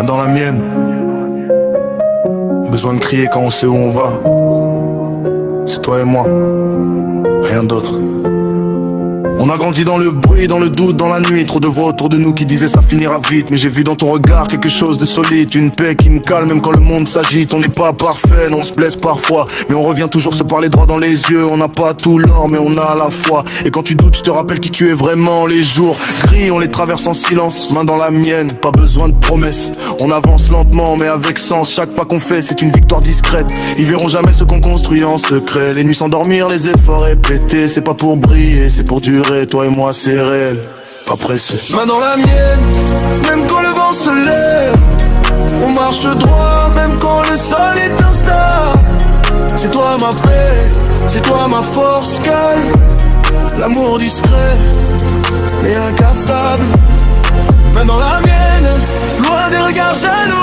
dans la mienne. Besoin de crier quand on sait où on va. C'est toi et moi, rien d'autre. On a grandi dans le bruit, dans le doute, dans la nuit. Trop de voix autour de nous qui disaient ça finira vite. Mais j'ai vu dans ton regard quelque chose de solide. Une paix qui me calme même quand le monde s'agite. On n'est pas parfait, on se blesse parfois, mais on revient toujours se parler droit dans les yeux. On n'a pas tout l'or mais on a la foi. Et quand tu doutes je te rappelle qui tu es vraiment. Les jours gris on les traverse en silence, main dans la mienne, pas besoin de promesses. On avance lentement mais avec sens. Chaque pas qu'on fait c'est une victoire discrète. Ils verront jamais ce qu'on construit en secret. Les nuits sans dormir, les efforts répétés. C'est pas pour briller, c'est pour durer. Toi et moi c'est réel, pas pressé. Main dans la mienne, même quand le vent se lève. On marche droit, même quand le sol est instable. C'est toi ma paix, c'est toi ma force calme. L'amour discret et incassable. Main dans la mienne, loin des regards jaloux.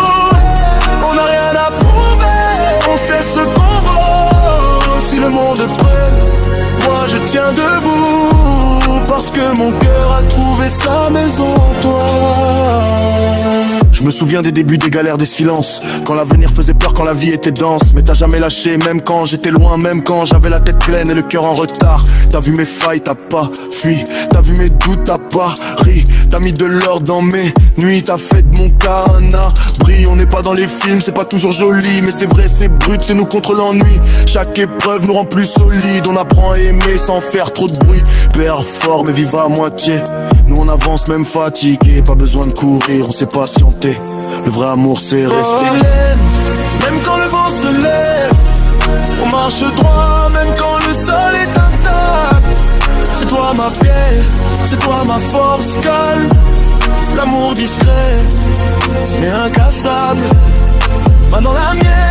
On n'a rien à prouver, on sait ce qu'on vaut. Si le monde prenne, moi je tiens debout. Parce que mon cœur a trouvé sa maison en toi. Je me souviens des débuts, des galères, des silences. Quand l'avenir faisait peur, quand la vie était dense. Mais t'as jamais lâché, même quand j'étais loin. Même quand j'avais la tête pleine et le cœur en retard. T'as vu mes failles, t'as pas fui. T'as vu mes doutes, t'as pas ri. T'as mis de l'or dans mes nuits. T'as fait de mon cas un abri. On n'est pas dans les films, c'est pas toujours joli. Mais c'est vrai, c'est brut, c'est nous contre l'ennui. Chaque épreuve nous rend plus solides. On apprend à aimer sans faire trop de bruit. Père fort mais vive à moitié. Nous on avance même fatigué. Pas besoin de courir, on sait patienter. Le vrai amour c'est respirer. Même quand le vent se lève, on marche droit même quand le sol est instable. C'est toi ma paix, c'est toi ma force calme. L'amour discret mais incassable. Main dans la mienne.